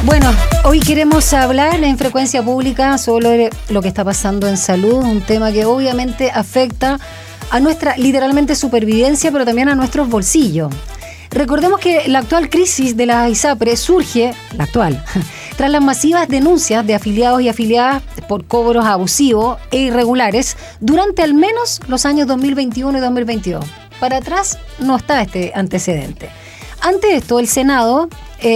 Bueno, hoy queremos hablar en Frecuencia Pública sobre lo que está pasando en salud, un tema que obviamente afecta a nuestra literalmente supervivencia, pero también a nuestros bolsillos. Recordemos que la actual crisis de la ISAPRE surge, la actual, tras las masivas denuncias de afiliados y afiliadas por cobros abusivos e irregulares durante al menos los años 2021 y 2022. Para atrás no está este antecedente. Ante esto, el Senado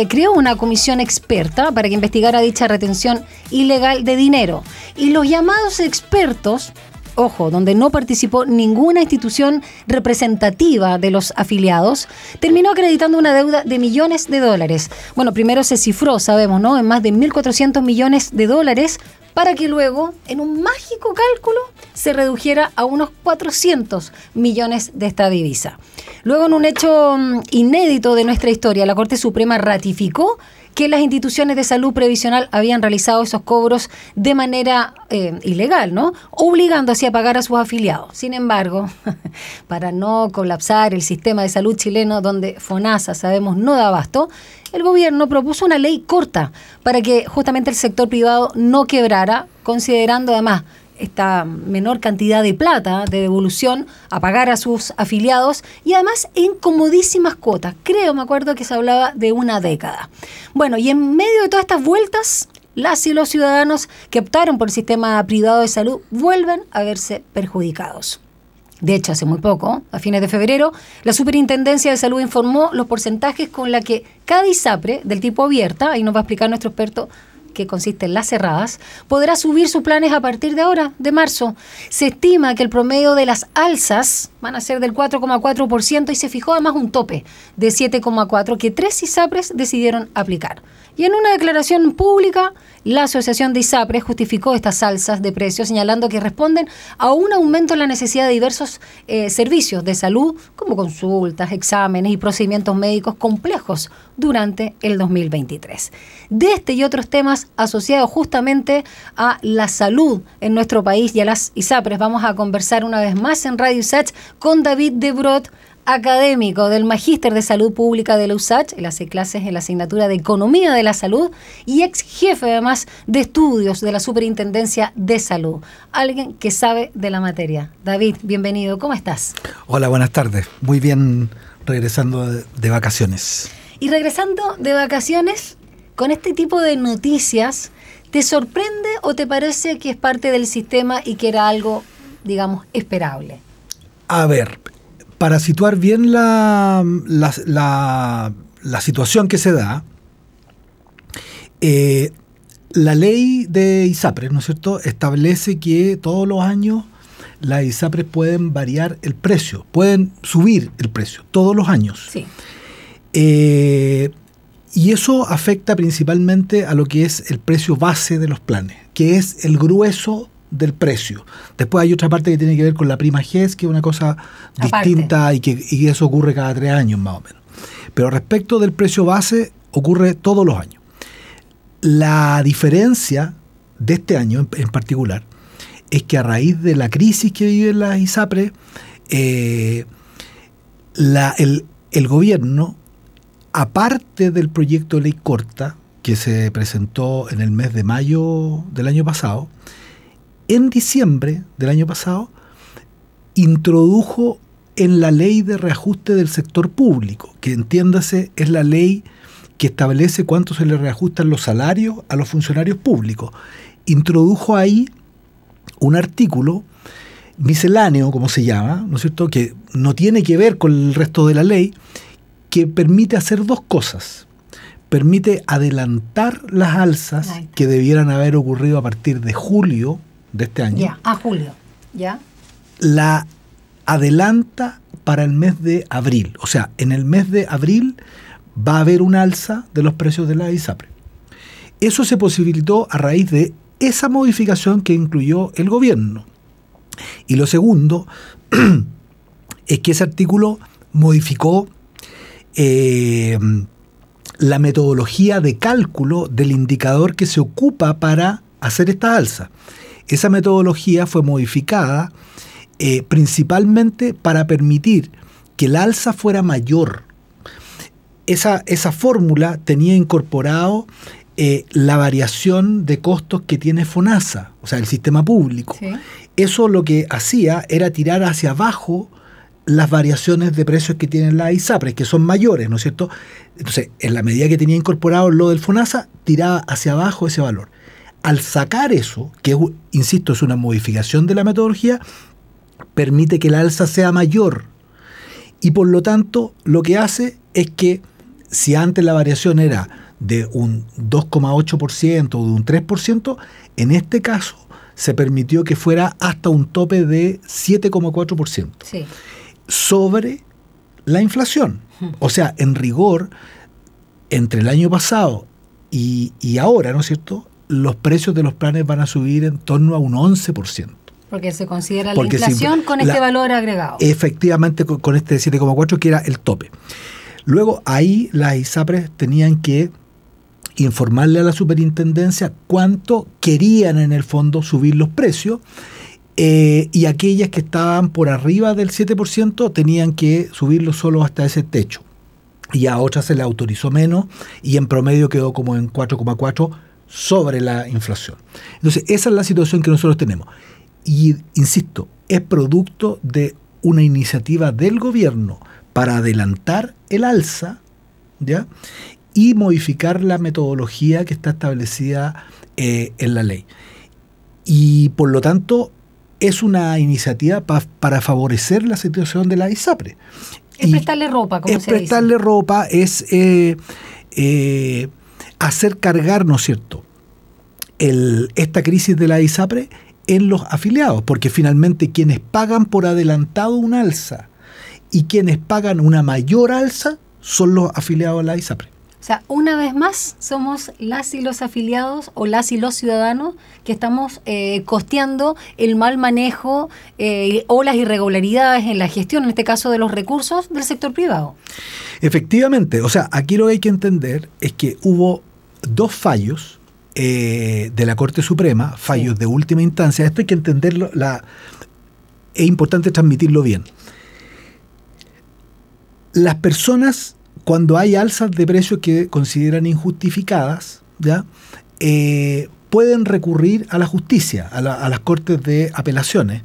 creó una comisión experta para que investigara dicha retención ilegal de dinero. Y los llamados expertos, ojo, donde no participó ninguna institución representativa de los afiliados, terminó acreditando una deuda de millones de dólares. Bueno, primero se cifró, sabemos, ¿no?, en más de 1.400 millones de dólares, para que luego, en un mágico cálculo, se redujera a unos 400 millones de esta divisa. Luego, en un hecho inédito de nuestra historia, la Corte Suprema ratificó que las instituciones de salud previsional habían realizado esos cobros de manera ilegal, ¿no?, obligando así a pagar a sus afiliados. Sin embargo, para no colapsar el sistema de salud chileno, donde FONASA, sabemos, no da abasto, el gobierno propuso una ley corta para que justamente el sector privado no quebrara, considerando además esta menor cantidad de plata de devolución a pagar a sus afiliados y además en comodísimas cuotas. Me acuerdo que se hablaba de una década. Bueno, y en medio de todas estas vueltas, las y los ciudadanos que optaron por el sistema privado de salud vuelven a verse perjudicados. De hecho, hace muy poco, a fines de febrero, la Superintendencia de Salud informó los porcentajes con la que cada ISAPRE del tipo abierta, ahí nos va a explicar nuestro experto que consiste en las cerradas, podrá subir sus planes a partir de ahora, de marzo. Se estima que el promedio de las alzas van a ser del 4,4% y se fijó además un tope de 7,4% que 3 ISAPRES decidieron aplicar. Y en una declaración pública, la Asociación de ISAPRES justificó estas alzas de precios, señalando que responden a un aumento en la necesidad de diversos servicios de salud, como consultas, exámenes y procedimientos médicos complejos durante el 2023. De este y otros temas asociados justamente a la salud en nuestro país y a las ISAPRES, vamos a conversar una vez más en Radio USACH con David de Brood, académico del Magíster de Salud Pública de la USACH. Él hace clases en la asignatura de Economía de la Salud y ex jefe además de estudios de la Superintendencia de Salud. Alguien que sabe de la materia. David, bienvenido. ¿Cómo estás? Hola, buenas tardes. Muy bien, regresando de vacaciones. Y regresando de vacaciones, con este tipo de noticias, ¿te sorprende o te parece que es parte del sistema y que era algo, digamos, esperable? A ver, para situar bien la situación que se da, la ley de ISAPRES, ¿no es cierto?, establece que todos los años las ISAPRES pueden variar el precio, pueden subir el precio todos los años. Sí. Y eso afecta principalmente a lo que es el precio base de los planes, que es el grueso del precio. Después hay otra parte que tiene que ver con la prima GES, que es una cosa distinta y eso ocurre cada 3 años más o menos. Pero respecto del precio base, ocurre todos los años. La diferencia de este año en particular es que a raíz de la crisis que viven las ISAPRES, el gobierno, aparte del proyecto de ley corta que se presentó en el mes de mayo del año pasado, en diciembre del año pasado introdujo en la ley de reajuste del sector público, que entiéndase es la ley que establece cuánto se le reajustan los salarios a los funcionarios públicos, introdujo ahí un artículo misceláneo, como se llama, ¿no es cierto?, que no tiene que ver con el resto de la ley, que permite hacer dos cosas. Permite adelantar las alzas que debieran haber ocurrido a partir de julio de este año. Ya, a julio, ¿ya? La adelanta para el mes de abril. O sea, en el mes de abril va a haber un alza de los precios de la ISAPRE. Eso se posibilitó a raíz de esa modificación que incluyó el gobierno. Y lo segundo es que ese artículo modificó la metodología de cálculo del indicador que se ocupa para hacer esta alza. Esa metodología fue modificada principalmente para permitir que el alza fuera mayor. Esa fórmula tenía incorporado la variación de costos que tiene FONASA, o sea, el sistema público. Sí. Eso lo que hacía era tirar hacia abajo las variaciones de precios que tienen las ISAPRES, que son mayores, ¿no es cierto? Entonces, en la medida que tenía incorporado lo del FONASA, tiraba hacia abajo ese valor. Al sacar eso, que insisto, es una modificación de la metodología, permite que el alza sea mayor. Y por lo tanto, lo que hace es que si antes la variación era de un 2,8% o de un 3%, en este caso se permitió que fuera hasta un tope de 7,4%. Sí. Sobre la inflación. O sea, en rigor, entre el año pasado y ahora, ¿no es cierto?, los precios de los planes van a subir en torno a un 11%. Porque se considera la inflación con este valor agregado. Efectivamente, con este 7,4 que era el tope. Luego, ahí las ISAPRES tenían que informarle a la superintendencia cuánto querían en el fondo subir los precios, y aquellas que estaban por arriba del 7% tenían que subirlo solo hasta ese techo. Y a otras se le autorizó menos y en promedio quedó como en 4,4 sobre la inflación. Entonces, esa es la situación que nosotros tenemos. Y, insisto, es producto de una iniciativa del gobierno para adelantar el alza, ¿ya?, y modificar la metodología que está establecida en la ley. Y, por lo tanto, es una iniciativa para favorecer la situación de la ISAPRE. Es prestarle ropa, como se dice. Es prestarle ropa, es hacer cargar, ¿no es cierto?, esta crisis de la ISAPRE en los afiliados, porque finalmente quienes pagan por adelantado un alza y quienes pagan una mayor alza son los afiliados a la ISAPRE. O sea, una vez más somos las y los afiliados o las y los ciudadanos que estamos costeando el mal manejo o las irregularidades en la gestión, en este caso de los recursos del sector privado. Efectivamente, o sea, aquí lo que hay que entender es que hubo dos fallos de la Corte Suprema, fallos de última instancia. Esto hay que entenderlo, es importante transmitirlo bien. Las personas, cuando hay alzas de precios que consideran injustificadas, ¿ya?, pueden recurrir a la justicia, a las cortes de apelaciones,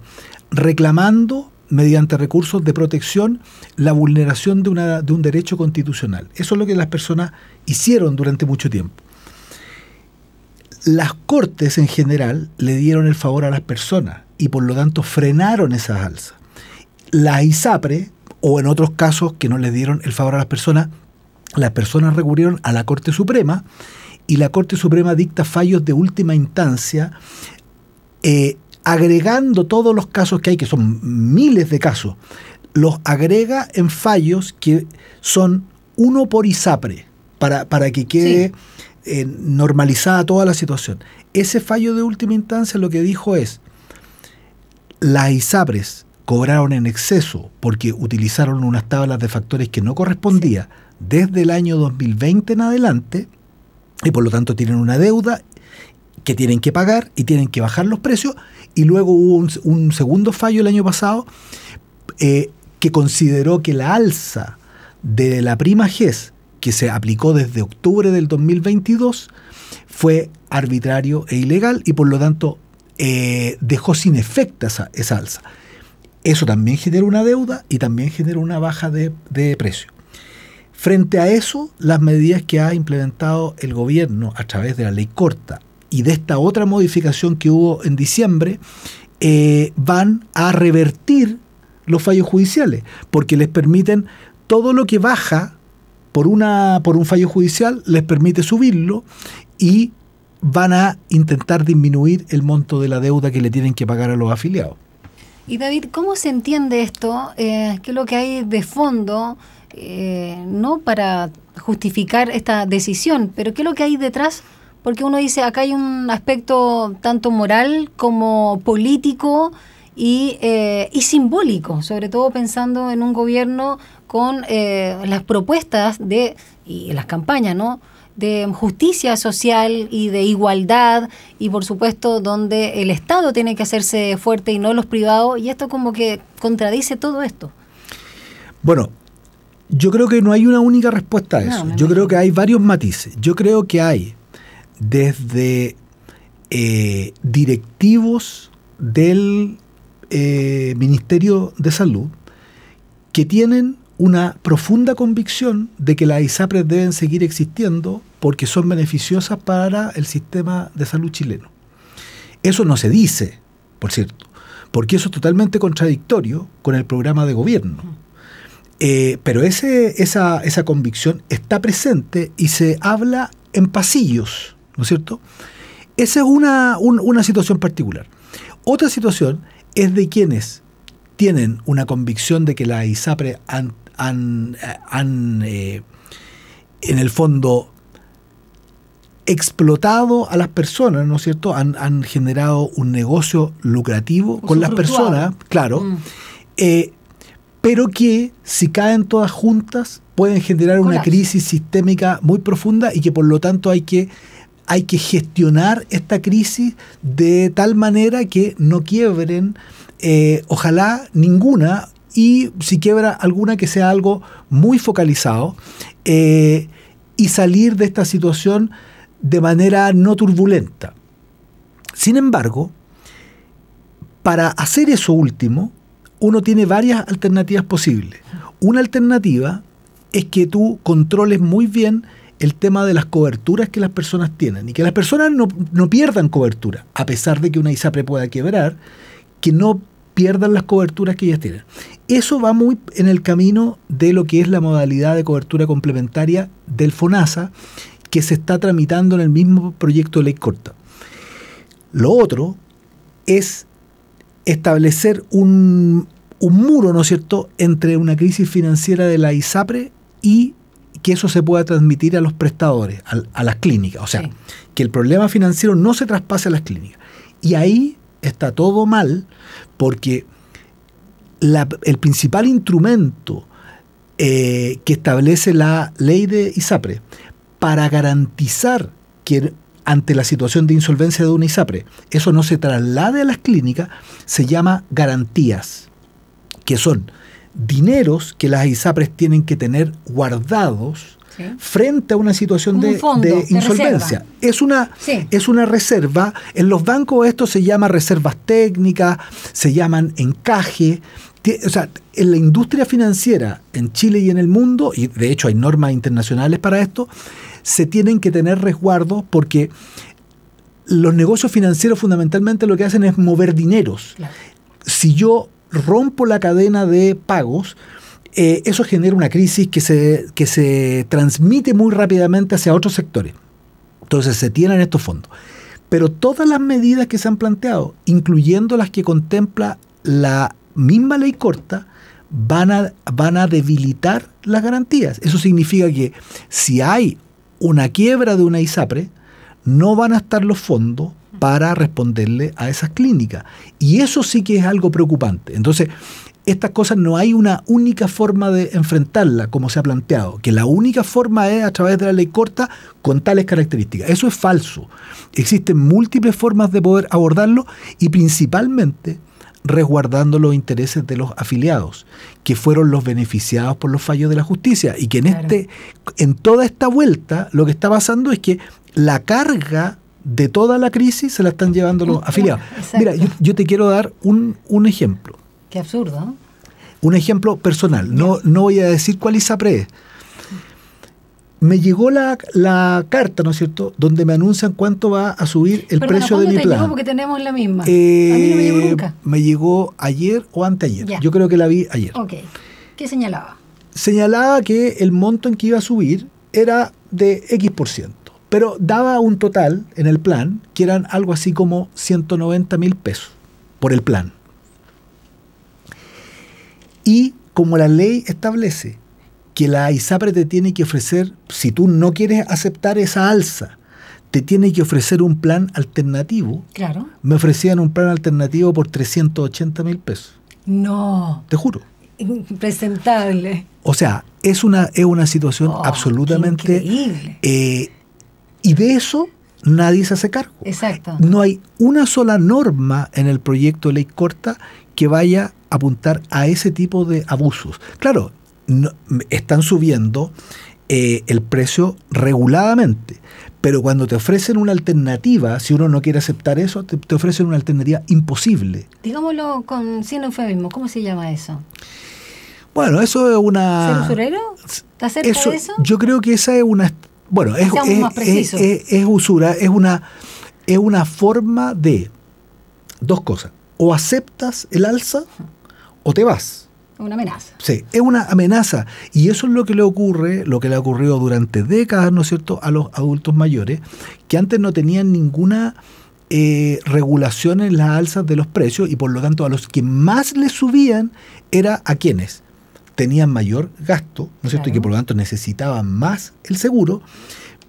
reclamando, mediante recursos de protección, la vulneración de un derecho constitucional. Eso es lo que las personas hicieron durante mucho tiempo. Las cortes en general le dieron el favor a las personas y por lo tanto frenaron esas alzas. Las ISAPRE, o en otros casos que no le dieron el favor a las personas recurrieron a la Corte Suprema y la Corte Suprema dicta fallos de última instancia, agregando todos los casos que hay, que son miles de casos, los agrega en fallos que son uno por ISAPRE, para que quede normalizada toda la situación. Ese fallo de última instancia lo que dijo es: las ISAPRES cobraron en exceso porque utilizaron unas tablas de factores que no correspondía desde el año 2020 en adelante, y por lo tanto tienen una deuda que tienen que pagar y tienen que bajar los precios. Y luego hubo un segundo fallo el año pasado que consideró que la alza de la prima GES que se aplicó desde octubre del 2022 fue arbitrario e ilegal y por lo tanto dejó sin efecto esa alza. Eso también genera una deuda y también genera una baja de precio. Frente a eso, las medidas que ha implementado el gobierno a través de la ley corta y de esta otra modificación que hubo en diciembre, van a revertir los fallos judiciales, porque les permiten todo lo que baja por un fallo judicial, les permite subirlo y van a intentar disminuir el monto de la deuda que le tienen que pagar a los afiliados. Y David, ¿cómo se entiende esto? ¿Qué es lo que hay de fondo? No para justificar esta decisión, pero ¿qué es lo que hay detrás? Porque uno dice, acá hay un aspecto tanto moral como político y simbólico, sobre todo pensando en un gobierno con las propuestas y las campañas, ¿no?, de justicia social y de igualdad, y por supuesto donde el Estado tiene que hacerse fuerte y no los privados, y esto como que contradice todo esto. Bueno, yo creo que no hay una única respuesta a eso. Yo creo que hay varios matices. Yo creo que hay desde directivos del Ministerio de Salud que tienen una profunda convicción de que las ISAPRES deben seguir existiendo porque son beneficiosas para el sistema de salud chileno. Eso no se dice, por cierto, porque eso es totalmente contradictorio con el programa de gobierno. Pero esa convicción está presente y se habla en pasillos, ¿no es cierto? Esa es una situación particular. Otra situación es de quienes tienen una convicción de que las ISAPRES han en el fondo explotado a las personas, ¿no es cierto? Han generado un negocio lucrativo con las personas, claro, pero que si caen todas juntas pueden generar una crisis sistémica muy profunda y que por lo tanto hay que gestionar esta crisis de tal manera que no quiebren, ojalá ninguna, y si quiebra alguna que sea algo muy focalizado, y salir de esta situación de manera no turbulenta. Sin embargo, para hacer eso último, uno tiene varias alternativas posibles. Una alternativa es que tú controles muy bien el tema de las coberturas que las personas tienen y que las personas no pierdan cobertura, a pesar de que una ISAPRE pueda quebrar, que no pierdan las coberturas que ellas tienen. Eso va muy en el camino de lo que es la modalidad de cobertura complementaria del FONASA, que se está tramitando en el mismo proyecto de ley corta. Lo otro es establecer un muro, ¿no es cierto?, entre una crisis financiera de la ISAPRE y que eso se pueda transmitir a los prestadores, a las clínicas. O sea, que el problema financiero no se traspase a las clínicas. Y ahí está todo mal, porque el principal instrumento que establece la ley de ISAPRE para garantizar que ante la situación de insolvencia de una ISAPRE eso no se traslade a las clínicas, se llama garantías, que son dineros que las ISAPRES tienen que tener guardados frente a una situación de insolvencia. Es una reserva. En los bancos esto se llama reservas técnicas, se llaman encaje. O sea, en la industria financiera en Chile y en el mundo, y de hecho hay normas internacionales para esto, se tienen que tener resguardos porque los negocios financieros fundamentalmente lo que hacen es mover dineros. Claro. Si yo rompo la cadena de pagos, eso genera una crisis que se transmite muy rápidamente hacia otros sectores. Entonces se tienen estos fondos. Pero todas las medidas que se han planteado, incluyendo las que contempla la misma ley corta, van a debilitar las garantías. Eso significa que si hay una quiebra de una ISAPRE, no van a estar los fondos para responderle a esas clínicas. Y eso sí que es algo preocupante. Entonces, estas cosas no hay una única forma de enfrentarla, como se ha planteado, que la única forma es a través de la ley corta con tales características. Eso es falso. Existen múltiples formas de poder abordarlo y principalmente resguardando los intereses de los afiliados, que fueron los beneficiados por los fallos de la justicia, y que en toda esta vuelta lo que está pasando es que la carga de toda la crisis se la están llevando los afiliados. Exacto. Mira, yo te quiero dar un ejemplo. Qué absurdo, ¿no? Un ejemplo personal. No voy a decir cuál ISAPRE es. Me llegó la carta, ¿no es cierto?, donde me anuncian cuánto va a subir el precio de mi plan. Llegó porque tenemos la misma. A mí no me llegó nunca. Me llegó ayer o anteayer. Ya. Yo creo que la vi ayer. Ok. ¿Qué señalaba? Señalaba que el monto en que iba a subir era de X%, pero daba un total en el plan que eran algo así como 190.000 pesos por el plan. Y como la ley establece que la ISAPRE te tiene que ofrecer, si tú no quieres aceptar esa alza, te tiene que ofrecer un plan alternativo. Claro. Me ofrecían un plan alternativo por 380.000 pesos. No. Te juro. Impresentable. O sea, es una situación absolutamente increíble. Y de eso nadie se hace cargo. Exacto. No hay una sola norma en el proyecto de ley corta que vaya a apuntar a ese tipo de abusos. Claro, están subiendo el precio reguladamente. Pero cuando te ofrecen una alternativa, si uno no quiere aceptar eso, te ofrecen una alternativa imposible. Digámoslo sin eufemismo, ¿cómo se llama eso? Bueno, eso es una... ¿Ser usurero? ¿Está cerca de eso? Yo creo que esa es una... Bueno, es usura, es una forma de dos cosas. O aceptas el alza o te vas. Una amenaza. Sí, es una amenaza. Y eso es lo que le ocurre, lo que le ha ocurrido durante décadas, ¿no es cierto?, a los adultos mayores, que antes no tenían ninguna regulación en las alzas de los precios, y por lo tanto a los que más les subían era a quienes tenían mayor gasto, ¿no es cierto?, y que por lo tanto necesitaban más el seguro,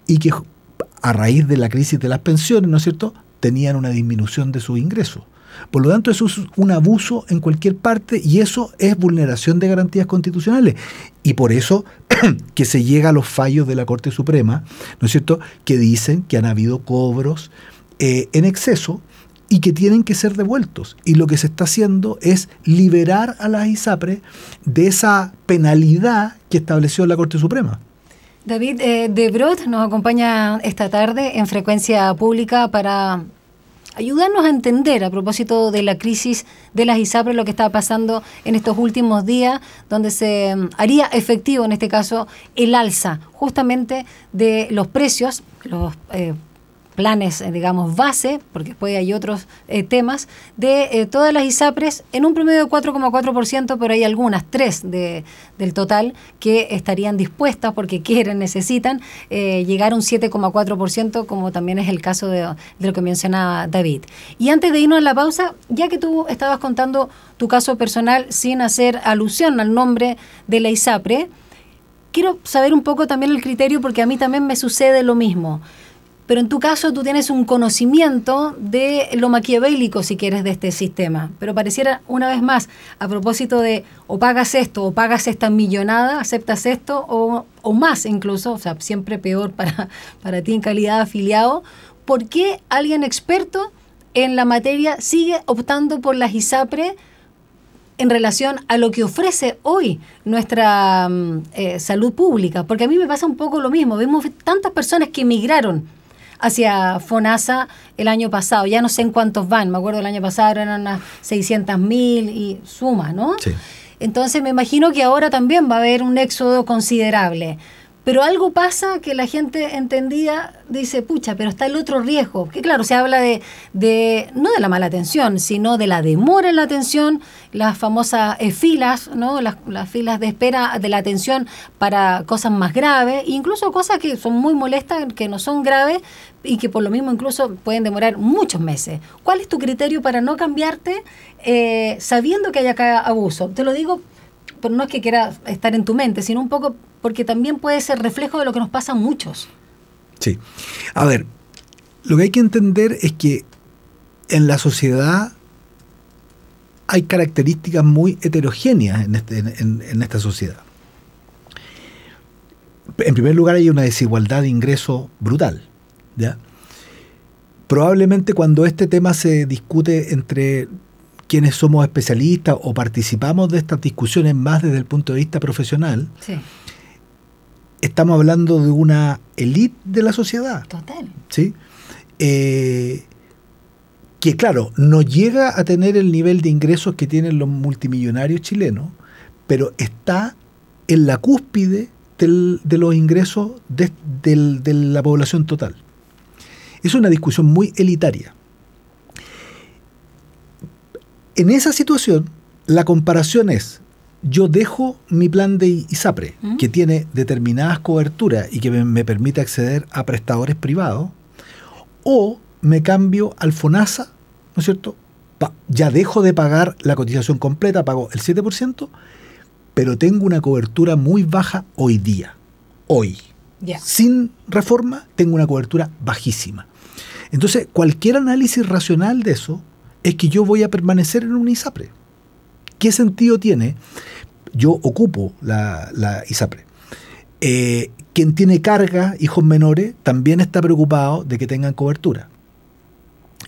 y que a raíz de la crisis de las pensiones, ¿no es cierto?, tenían una disminución de sus ingresos. Por lo tanto, eso es un abuso en cualquier parte, y eso es vulneración de garantías constitucionales. Y por eso que se llega a los fallos de la Corte Suprema, ¿no es cierto?, que dicen que han habido cobros en exceso y que tienen que ser devueltos. Y lo que se está haciendo es liberar a las ISAPRES de esa penalidad que estableció la Corte Suprema. David de Brot nos acompaña esta tarde en Frecuencia Pública para ayudarnos a entender, a propósito de la crisis de las ISAPRES, lo que está pasando en estos últimos días, donde se haría efectivo, en este caso, el alza justamente de los precios, los planes, digamos, base, porque después hay otros temas, de todas las ISAPRES en un promedio de 4,4%, pero hay algunas, 3 del total, que estarían dispuestas, porque quieren, necesitan, llegar a un 7,4%, como también es el caso de lo que mencionaba David. Y antes de irnos a la pausa, ya que tú estabas contando tu caso personal sin hacer alusión al nombre de la ISAPRE, quiero saber un poco también el criterio, porque a mí también me sucede lo mismo. Pero en tu caso tú tienes un conocimiento de lo maquiavélico, si quieres, de este sistema. Pero pareciera, una vez más, a propósito de o pagas esto o pagas esta millonada, aceptas esto o más incluso, o sea, siempre peor para ti en calidad de afiliado. ¿Por qué alguien experto en la materia sigue optando por las ISAPRE en relación a lo que ofrece hoy nuestra salud pública? Porque a mí me pasa un poco lo mismo. Vemos tantas personas que emigraron hacia FONASA el año pasado. Ya no sé en cuántos van. Me acuerdo el año pasado eran unas 600.000 y suma, ¿no? Sí. Entonces me imagino que ahora también va a haber un éxodo considerable. Pero algo pasa que la gente entendida dice, pucha, pero está el otro riesgo. Que claro, se habla de no de la mala atención, sino de la demora en la atención, las famosas filas, ¿no? Las filas de espera de la atención para cosas más graves, incluso cosas que son muy molestas, que no son graves y que por lo mismo incluso pueden demorar muchos meses. ¿Cuál es tu criterio para no cambiarte sabiendo que hay acá abuso? Te lo digo, pero no es que quiera estar en tu mente, sino un poco porque también puede ser reflejo de lo que nos pasa a muchos. Sí. A ver, lo que hay que entender es que en la sociedad hay características muy heterogéneas en esta sociedad. En primer lugar, hay una desigualdad de ingreso brutal, ¿ya? Probablemente cuando este tema se discute entre quienes somos especialistas o participamos de estas discusiones más desde el punto de vista profesional, sí, estamos hablando de una élite de la sociedad. Total. ¿Sí? Que claro, no llega a tener el nivel de ingresos que tienen los multimillonarios chilenos, pero está en la cúspide de los ingresos de la población total. Es una discusión muy elitaria. En esa situación, la comparación es: yo dejo mi plan de ISAPRE, que tiene determinadas coberturas y que me permite acceder a prestadores privados, o me cambio al FONASA, ¿no es cierto? Ya dejo de pagar la cotización completa, pago el 7%, pero tengo una cobertura muy baja hoy día. Hoy. Yeah. Sin reforma, tengo una cobertura bajísima. Entonces, cualquier análisis racional de eso es que yo voy a permanecer en un ISAPRE. ¿Qué sentido tiene? Yo ocupo la ISAPRE. Quien tiene carga, hijos menores, también está preocupado de que tengan cobertura.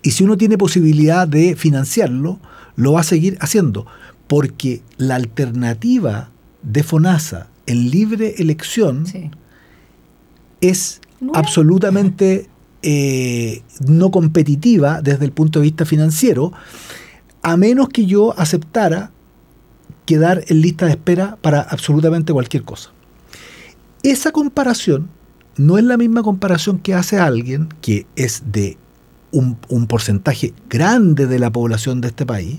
Y si uno tiene posibilidad de financiarlo, lo va a seguir haciendo, porque la alternativa de FONASA en libre elección es absolutamente no competitiva desde el punto de vista financiero, a menos que yo aceptara quedar en lista de espera para absolutamente cualquier cosa. Esa comparación no es la misma comparación que hace alguien que es de un porcentaje grande de la población de este país,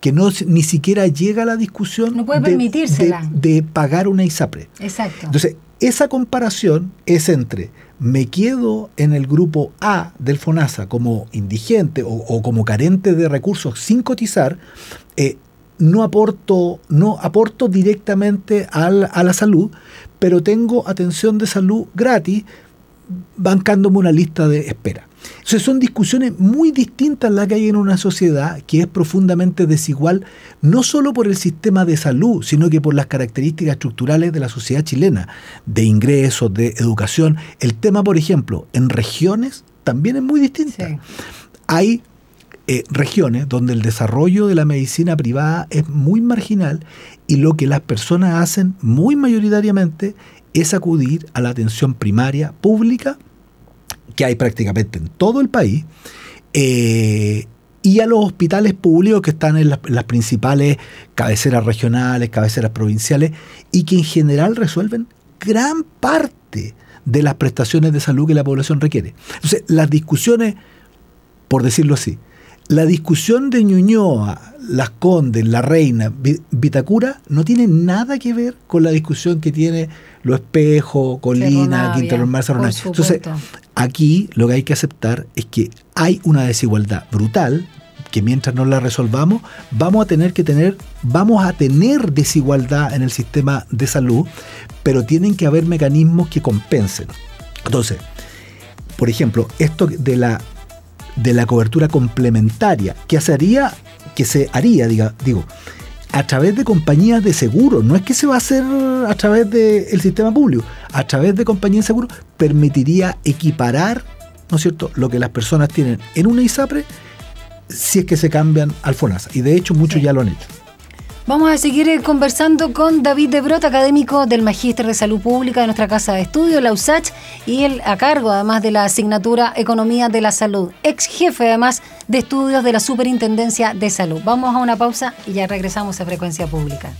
que ni siquiera llega a la discusión no puede permitírsela de pagar una ISAPRE. Exacto. Entonces, esa comparación es entre me quedo en el grupo A del FONASA como indigente o como carente de recursos sin cotizar, no aporto directamente a la salud, pero tengo atención de salud gratis bancándome una lista de espera. Entonces son discusiones muy distintas las que hay en una sociedad que es profundamente desigual, no solo por el sistema de salud, sino que por las características estructurales de la sociedad chilena, de ingresos, de educación. El tema, por ejemplo, en regiones también es muy distinto. Sí. Hay regiones donde el desarrollo de la medicina privada es muy marginal y lo que las personas hacen muy mayoritariamente es acudir a la atención primaria pública, que hay prácticamente en todo el país, y a los hospitales públicos que están en las principales cabeceras regionales, cabeceras provinciales, y que en general resuelven gran parte de las prestaciones de salud que la población requiere. Entonces, las discusiones, por decirlo así, la discusión de Ñuñoa, Las Condes, La Reina, Vitacura, no tiene nada que ver con la discusión que tiene Los Espejos, Colina, Quinta Normal, Saronay. Entonces, aquí lo que hay que aceptar es que hay una desigualdad brutal, que mientras no la resolvamos, vamos a tener desigualdad en el sistema de salud, pero tienen que haber mecanismos que compensen. Entonces, por ejemplo, esto de la cobertura complementaria, que se haría, a través de compañías de seguro, no es que se va a hacer a través del sistema público, a través de compañías de seguro, permitiría equiparar, ¿no es cierto?, lo que las personas tienen en una ISAPRE si es que se cambian al FONASA, y de hecho muchos ya lo han hecho. Vamos a seguir conversando con David de Brot, académico del Magíster de Salud Pública de nuestra casa de estudio, la USACH, y él a cargo además de la asignatura Economía de la Salud, ex jefe además de estudios de la Superintendencia de Salud. Vamos a una pausa y ya regresamos a Frecuencia Pública.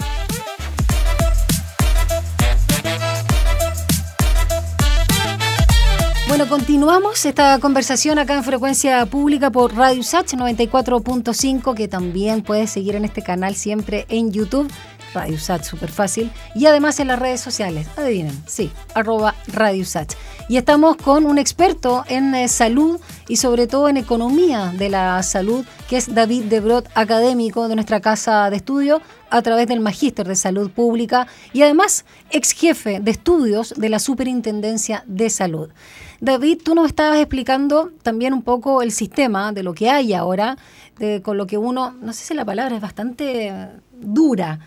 Bueno, continuamos esta conversación acá en Frecuencia Pública por Radio USACH 94.5, que también puedes seguir en este canal siempre en YouTube, Radio USACH, súper fácil, y además en las redes sociales, adivinen, sí, @Radio USACH. Y estamos con un experto en salud y sobre todo en economía de la salud, que es David de Brot, académico de nuestra casa de estudio a través del Magíster de Salud Pública y además ex jefe de estudios de la Superintendencia de Salud. David, tú nos estabas explicando también un poco el sistema de lo que hay ahora, con lo que uno, no sé si la palabra es bastante dura,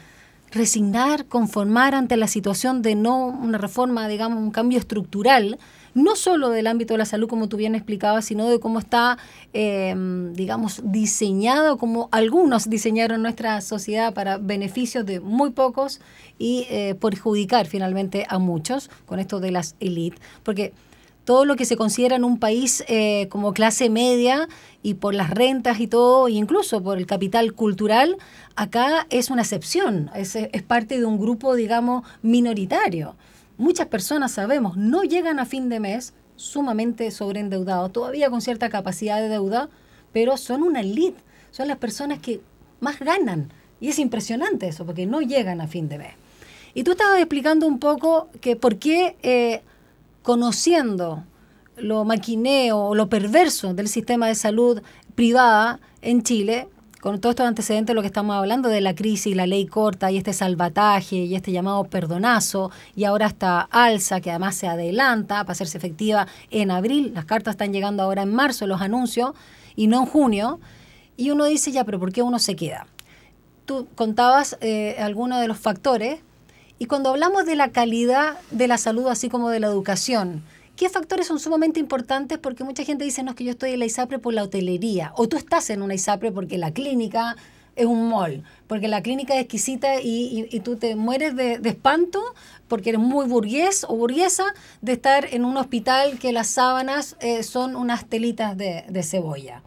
resignar, conformar ante la situación de no una reforma, digamos, un cambio estructural, no solo del ámbito de la salud, como tú bien explicabas, sino de cómo está, digamos, diseñado, como algunos diseñaron nuestra sociedad para beneficios de muy pocos y perjudicar finalmente a muchos con esto de las élites, porque todo lo que se considera en un país como clase media y por las rentas y todo, e incluso por el capital cultural, acá es una excepción, es parte de un grupo, digamos, minoritario. Muchas personas, sabemos, no llegan a fin de mes sumamente sobreendeudados, todavía con cierta capacidad de deuda, pero son una élite, son las personas que más ganan. Y es impresionante eso, porque no llegan a fin de mes. Y tú estabas explicando un poco que por qué... conociendo lo maquineo, lo perverso del sistema de salud privada en Chile, con todos estos antecedentes de lo que estamos hablando de la crisis, la ley corta y este salvataje y este llamado perdonazo, y ahora esta alza que además se adelanta para hacerse efectiva en abril, las cartas están llegando ahora en marzo, los anuncios, y no en junio, y uno dice, ya, pero ¿por qué uno se queda? Tú contabas algunos de los factores. Y cuando hablamos de la calidad de la salud, así como de la educación, ¿qué factores son sumamente importantes? Porque mucha gente dice, no, es que yo estoy en la ISAPRE por la hotelería, o tú estás en una ISAPRE porque la clínica es un mall, porque la clínica es exquisita y tú te mueres de espanto porque eres muy burgués o burguesa de estar en un hospital que las sábanas son unas telitas de cebolla.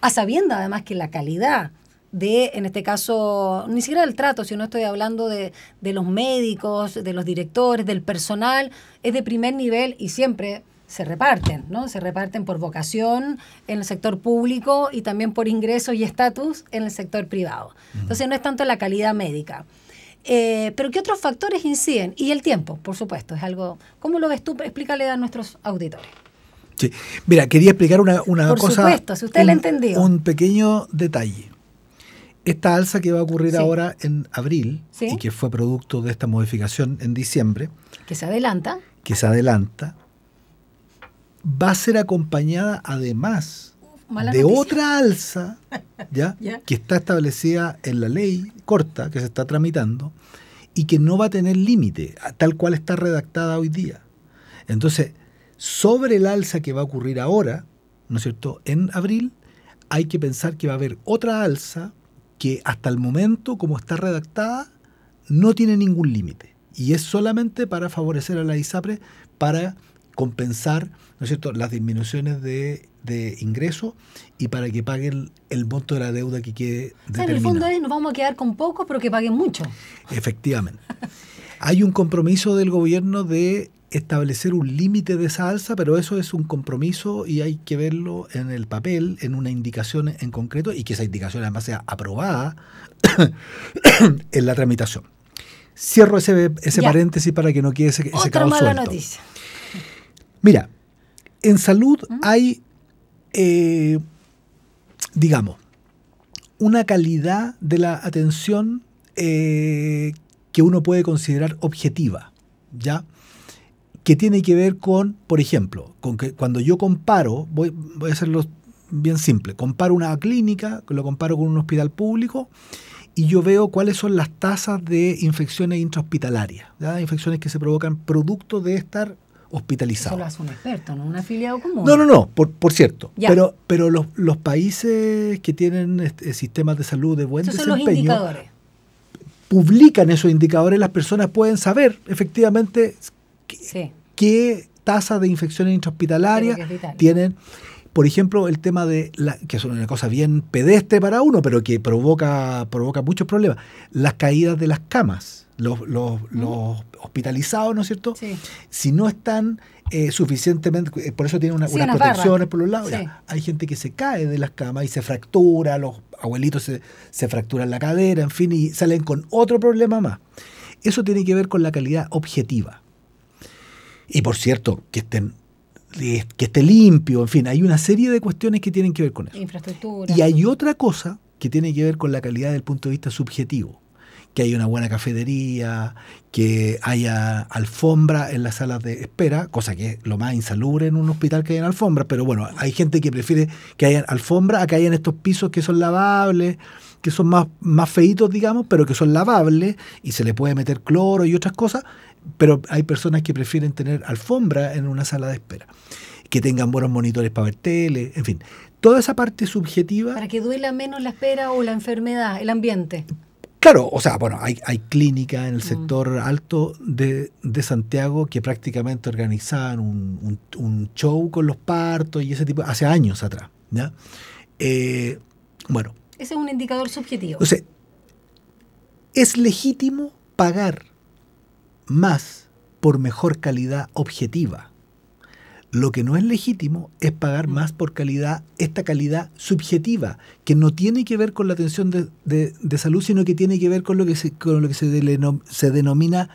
A sabienda además que la calidad de, en este caso, ni siquiera del trato, sino estoy hablando de los médicos, de los directores, del personal, es de primer nivel y siempre se reparten, ¿no? Se reparten por vocación en el sector público y también por ingresos y estatus en el sector privado. Entonces no es tanto la calidad médica. Pero ¿qué otros factores inciden? Y el tiempo, por supuesto, es algo... ¿Cómo lo ves tú? Explícale a nuestros auditores. Sí. Mira, quería explicar una por cosa. Por supuesto, si usted lo entendió. Un pequeño detalle. Esta alza que va a ocurrir ahora en abril, y que fue producto de esta modificación en diciembre, que se adelanta, va a ser acompañada además de otra alza ¿ya? Que está establecida en la ley corta que se está tramitando y que no va a tener límite, tal cual está redactada hoy día. Entonces, sobre el alza que va a ocurrir ahora, ¿no es cierto?, en abril, hay que pensar que va a haber otra alza que hasta el momento, como está redactada, no tiene ningún límite. Y es solamente para favorecer a la ISAPRE, para compensar, ¿no es cierto?, las disminuciones de ingresos y para que paguen el monto de la deuda que quede determinado. En el fondo nos vamos a quedar con poco, pero que paguen mucho. Efectivamente. Hay un compromiso del gobierno de establecer un límite de esa alza, pero eso es un compromiso y hay que verlo en el papel, en una indicación en concreto, y que esa indicación además sea aprobada en la tramitación. Cierro ese paréntesis para que no quede ese cabo suelto. Otra mala noticia. Mira, en salud hay, digamos, una calidad de la atención que uno puede considerar objetiva, ¿ya? Que tiene que ver con, por ejemplo, con que cuando yo comparo, voy a hacerlo bien simple, comparo una clínica, lo comparo con un hospital público y yo veo cuáles son las tasas de infecciones intrahospitalarias, ¿ya? Infecciones que se provocan producto de estar hospitalizado. Eso lo hace un experto, no un afiliado común. No, por cierto. Pero los países que tienen sistemas de salud de buen desempeño, son los indicadores, publican esos indicadores, las personas pueden saber efectivamente qué tasa de infecciones intrahospitalarias tienen. Por ejemplo, el tema de, que es una cosa bien pedestre para uno, pero que provoca muchos problemas, las caídas de las camas. Los hospitalizados, ¿no es cierto? Sí. Si no están suficientemente, por eso tienen unas protecciones por los lados. Sí. Hay gente que se cae de las camas y se fractura, los abuelitos se fracturan la cadera, en fin, y salen con otro problema más. Eso tiene que ver con la calidad objetiva. Y por cierto, que esté limpio, en fin, hay una serie de cuestiones que tienen que ver con eso. Infraestructura. Y hay otra cosa que tiene que ver con la calidad desde el punto de vista subjetivo. Que haya una buena cafetería, que haya alfombra en las salas de espera, cosa que es lo más insalubre en un hospital que hayan alfombras, pero bueno, hay gente que prefiere que haya alfombra a que hayan estos pisos que son lavables, que son más feitos, digamos, pero que son lavables y se le puede meter cloro y otras cosas, pero hay personas que prefieren tener alfombra en una sala de espera, que tengan buenos monitores para ver tele, en fin. Toda esa parte subjetiva... Para que duela menos la espera o la enfermedad, el ambiente. Claro, o sea, bueno, hay clínicas en el sector alto de Santiago que prácticamente organizaban un show con los partos y ese tipo, hace años atrás, ¿ya? Bueno. Ese es un indicador subjetivo. O sea, es legítimo pagar más por mejor calidad objetiva. Lo que no es legítimo es pagar más por esta calidad subjetiva, que no tiene que ver con la atención de salud, sino que tiene que ver con lo que se denomina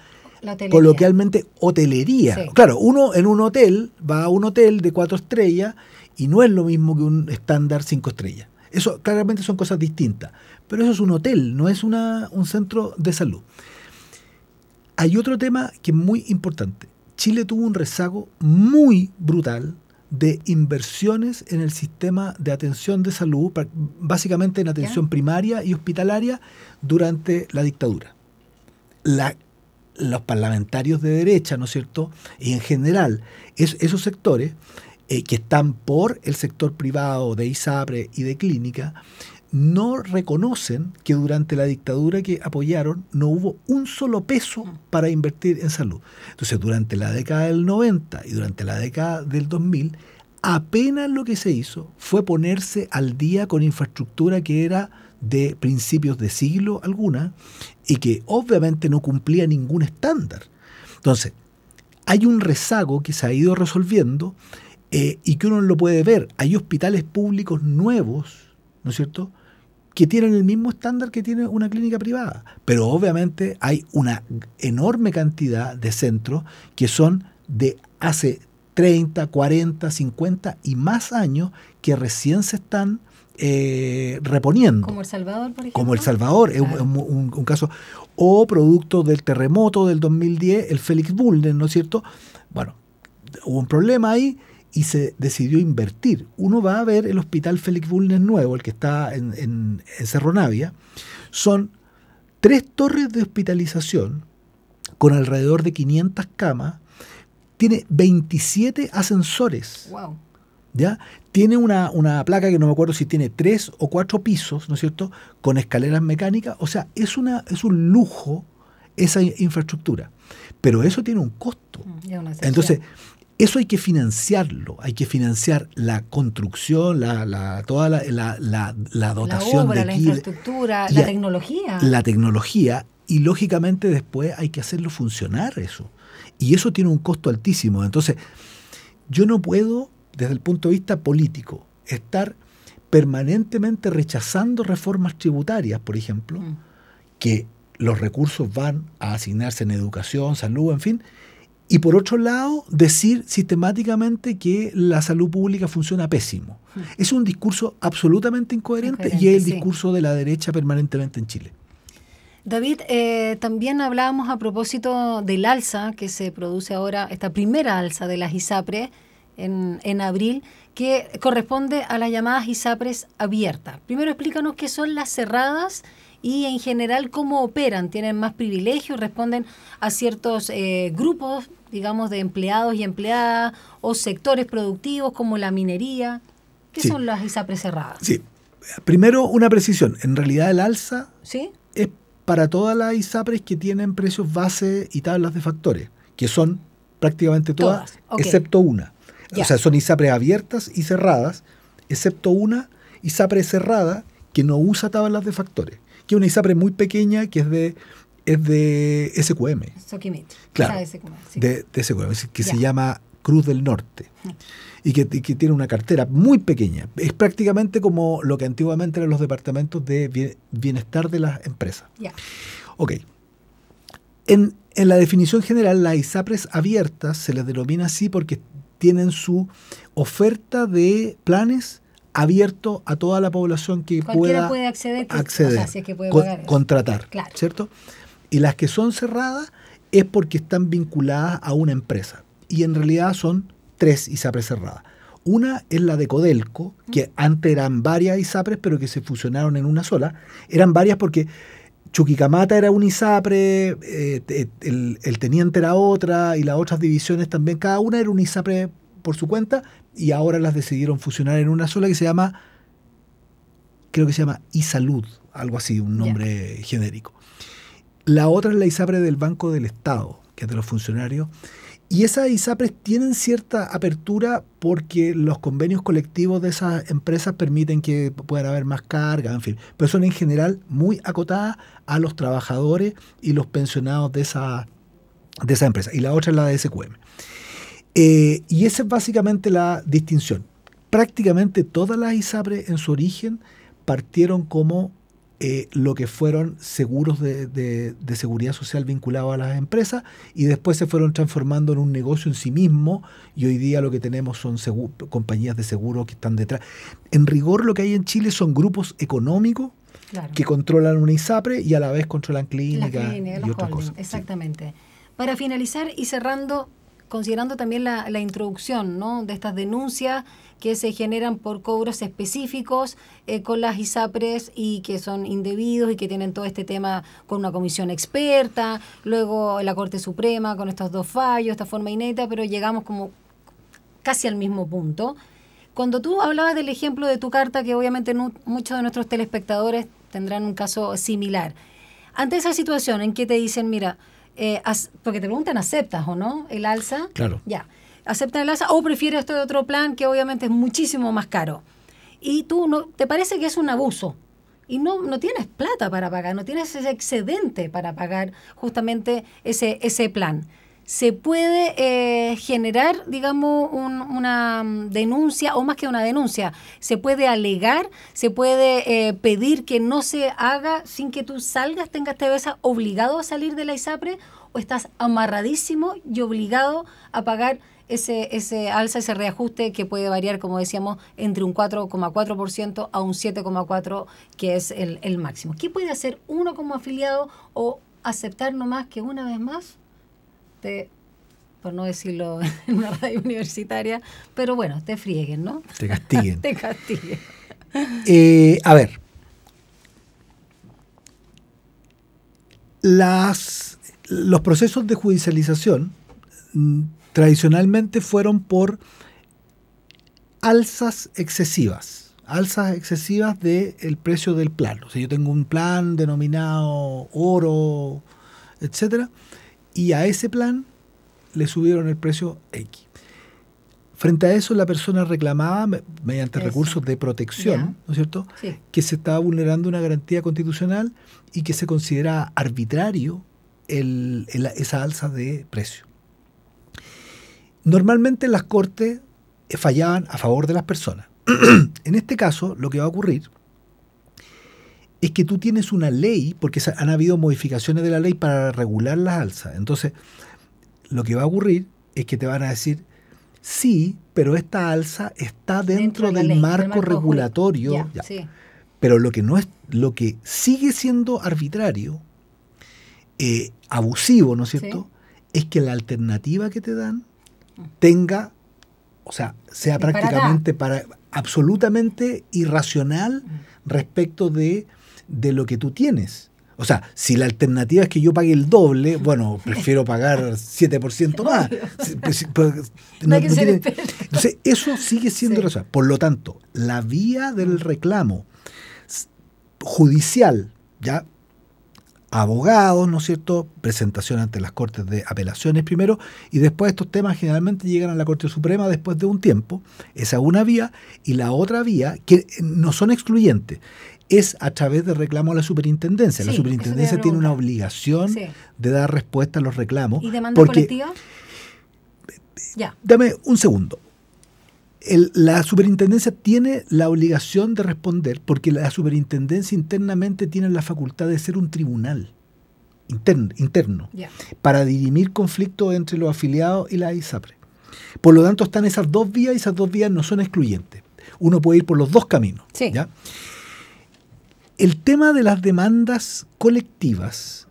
coloquialmente hotelería. Sí. Claro, uno en un hotel va a un hotel de 4 estrellas y no es lo mismo que un estándar 5 estrellas. Eso claramente son cosas distintas, pero eso es un hotel, no es un centro de salud. Hay otro tema que es muy importante. Chile tuvo un rezago muy brutal de inversiones en el sistema de atención de salud, básicamente en atención primaria y hospitalaria durante la dictadura. Los parlamentarios de derecha, ¿no es cierto?, y en general esos sectores que están por el sector privado de ISAPRE y de clínica, no reconocen que durante la dictadura que apoyaron no hubo un solo peso para invertir en salud. Entonces, durante la década del 90 y durante la década del 2000, apenas lo que se hizo fue ponerse al día con infraestructura que era de principios de siglo alguna y que obviamente no cumplía ningún estándar. Entonces, hay un rezago que se ha ido resolviendo y que uno lo puede ver. Hay hospitales públicos nuevos, ¿no es cierto?, que tienen el mismo estándar que tiene una clínica privada. Pero obviamente hay una enorme cantidad de centros que son de hace 30, 40, 50 y más años que recién se están reponiendo. Como El Salvador, por ejemplo. Como El Salvador, claro. Es un caso. O producto del terremoto del 2010, el Félix Bulnes, ¿no es cierto? Bueno, hubo un problema ahí y se decidió invertir. Uno va a ver el hospital Félix Bulnes nuevo, el que está en Cerro Navia. Son 3 torres de hospitalización con alrededor de 500 camas. Tiene 27 ascensores. Wow. ¿Ya? Tiene una placa que no me acuerdo si tiene 3 o 4 pisos, ¿no es cierto?, con escaleras mecánicas. O sea, es un lujo esa infraestructura. Pero eso tiene un costo. Entonces, eso hay que financiarlo. Hay que financiar la construcción, toda la dotación la obra, de la infraestructura, la tecnología. La tecnología. Y lógicamente después hay que hacerlo funcionar eso. Y eso tiene un costo altísimo. Entonces, yo no puedo, desde el punto de vista político, estar permanentemente rechazando reformas tributarias, por ejemplo, que los recursos van a asignarse en educación, salud, en fin, y por otro lado, decir sistemáticamente que la salud pública funciona pésimo. Es un discurso absolutamente incoherente y es el discurso de la derecha permanentemente en Chile. David, también hablábamos a propósito del alza que se produce ahora, esta primera alza de las ISAPRES en abril, que corresponde a las llamadas ISAPRES abiertas. Primero explícanos qué son las cerradas y en general cómo operan. ¿Tienen más privilegios? ¿Responden a ciertos grupos, digamos, de empleados y empleadas o sectores productivos como la minería? ¿Qué son las ISAPRES cerradas? Sí. Primero, una precisión. En realidad el alza es para todas las ISAPRES que tienen precios base y tablas de factores, que son prácticamente todas. Excepto una. O sea, son ISAPRES abiertas y cerradas, excepto una ISAPRE cerrada que no usa tablas de factores, que es una ISAPRE muy pequeña que es de SQM. Claro, de SQM, que se llama Cruz del Norte. Y que tiene una cartera muy pequeña. Es prácticamente como lo que antiguamente eran los departamentos de bienestar de las empresas. Ok. En la definición general, las ISAPRES abiertas se les denomina así porque tienen su oferta de planes abierto a toda la población que cualquiera puede acceder, o sea, si es que puede pagar contratar, claro. ¿Cierto? Y las que son cerradas es porque están vinculadas a una empresa. Y en realidad son 3 ISAPRES cerradas. Una es la de Codelco, que antes eran varias ISAPRES, pero que se fusionaron en una sola. Eran varias porque Chuquicamata era un ISAPRE, el Teniente era otra, y las otras divisiones también, cada una era un ISAPRE por su cuenta, y ahora las decidieron fusionar en una sola que se llama, creo que se llama iSalud, algo así, un nombre genérico. La otra es la ISAPRE del Banco del Estado, que es de los funcionarios, y esas ISAPRES tienen cierta apertura porque los convenios colectivos de esas empresas permiten que puedan haber más carga, en fin. Pero son en general muy acotadas a los trabajadores y los pensionados de esa empresa. Y la otra es la de SQM. Y esa es básicamente la distinción. Prácticamente todas las ISAPRES en su origen partieron como lo que fueron seguros de seguridad social vinculados a las empresas y después se fueron transformando en un negocio en sí mismo y hoy día lo que tenemos son compañías de seguro que están detrás. En rigor lo que hay en Chile son grupos económicos que controlan una ISAPRE y a la vez controlan clínicas y otras cosas. Exactamente. Para finalizar y cerrando, considerando también la introducción, ¿no?, de estas denuncias que se generan por cobros específicos con las ISAPRES y que son indebidos y que tienen todo este tema con una comisión experta, luego la Corte Suprema con estos 2 fallos, esta forma inédita, pero llegamos como casi al mismo punto. cuando tú hablabas del ejemplo de tu carta, que obviamente muchos de nuestros telespectadores tendrán un caso similar, ante esa situación en que te dicen, mira, porque te preguntan, ¿aceptas o no el alza? Claro. Ya, ¿aceptas el alza o prefieres este otro plan que obviamente es muchísimo más caro? Y tú, no te parece que es un abuso y no tienes plata para pagar, no tienes ese excedente para pagar justamente ese plan. Se puede generar, digamos, una denuncia, o más que una denuncia, se puede alegar, se puede pedir que no se haga sin que tú salgas, te ves obligado a salir de la ISAPRE, o estás amarradísimo y obligado a pagar ese alza, ese reajuste que puede variar, como decíamos, entre un 4,4% a un 7,4%, que es el máximo. ¿Qué puede hacer uno como afiliado, o aceptar nomás que una vez más por no decirlo en una radio universitaria, pero bueno, te frieguen, ¿no? Te castiguen. Te castiguen. A ver, los procesos de judicialización tradicionalmente fueron por alzas excesivas del precio del plan. O sea, yo tengo un plan denominado oro, etcétera, y a ese plan le subieron el precio X. Frente a eso, la persona reclamaba mediante recursos de protección, ¿no es cierto?, sí, que se estaba vulnerando una garantía constitucional y que se considera arbitrario esa alza de precio. Normalmente las cortes fallaban a favor de las personas. En este caso, lo que va a ocurrir es que tú tienes una ley, porque han habido modificaciones de la ley para regular las alzas. Entonces, lo que va a ocurrir es que te van a decir, sí, pero esta alza está dentro del marco regulatorio. Ya, sí. Pero lo que sigue siendo arbitrario, abusivo, ¿no es cierto?, sí, es que la alternativa que te dan tenga, o sea, sea prácticamente absolutamente irracional respecto de lo que tú tienes. O sea, si la alternativa es que yo pague el doble, bueno, prefiero pagar 7% más. Entonces, eso sigue siendo razón. Por lo tanto, la vía del reclamo judicial, ya, abogados, ¿no es cierto?, presentación ante las Cortes de Apelaciones primero, y después estos temas generalmente llegan a la Corte Suprema después de un tiempo. Esa es una vía, y la otra vía, que no son excluyentes, es a través de reclamo a la superintendencia. Sí, la superintendencia tiene una obligación de dar respuesta a los reclamos. ¿Y demanda colectiva? Ya. Dame un segundo. La superintendencia tiene la obligación de responder porque la superintendencia internamente tiene la facultad de ser un tribunal interno para dirimir conflictos entre los afiliados y la ISAPRE. Por lo tanto, están esas dos vías, y esas dos vías no son excluyentes. Uno puede ir por los dos caminos. Sí. ¿Ya? El tema de las demandas colectivas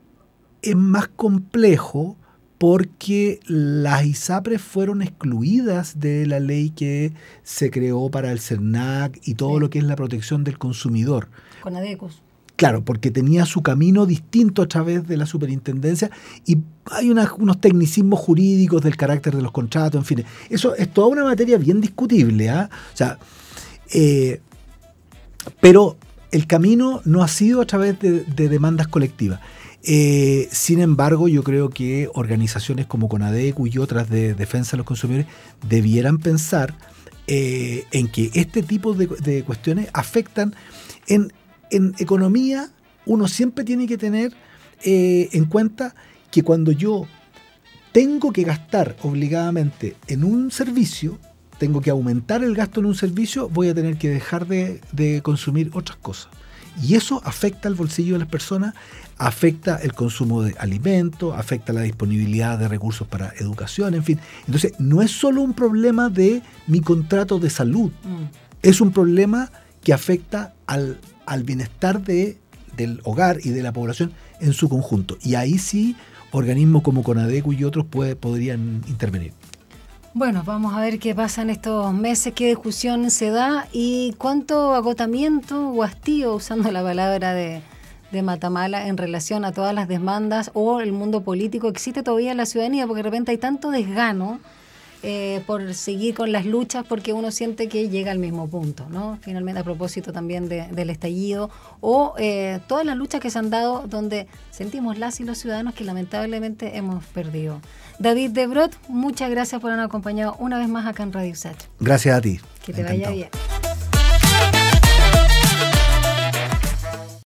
es más complejo porque las ISAPRES fueron excluidas de la ley que se creó para el CERNAC y todo lo que es la protección del consumidor. Con ADECUS. Claro, porque tenía su camino distinto a través de la superintendencia, y hay unos tecnicismos jurídicos del carácter de los contratos, en fin. Eso es toda una materia bien discutible, ¿eh? O sea, pero el camino no ha sido a través de demandas colectivas. Sin embargo, yo creo que organizaciones como CONADECU y otras de defensa de los consumidores debieran pensar en que este tipo de cuestiones afectan en economía. Uno siempre tiene que tener en cuenta que cuando yo tengo que gastar obligadamente en un servicio, tengo que aumentar el gasto en un servicio, voy a tener que dejar de consumir otras cosas. Y eso afecta al bolsillo de las personas, afecta el consumo de alimentos, afecta la disponibilidad de recursos para educación, en fin. Entonces, no es solo un problema de mi contrato de salud, es un problema que afecta al bienestar del hogar y de la población en su conjunto. Y ahí sí, organismos como CONADECU y otros podrían intervenir. Bueno, vamos a ver qué pasa en estos meses, qué discusión se da y cuánto agotamiento o hastío, usando la palabra de Matamala, en relación a todas las demandas o el mundo político existe todavía en la ciudadanía, porque de repente hay tanto desgano por seguir con las luchas, porque uno siente que llega al mismo punto, ¿no? Finalmente, a propósito también del estallido, o todas las luchas que se han dado donde sentimos las y los ciudadanos que lamentablemente hemos perdido. David De Brot, muchas gracias por habernos acompañado una vez más acá en Radio USACH. Gracias a ti. Que te vaya bien.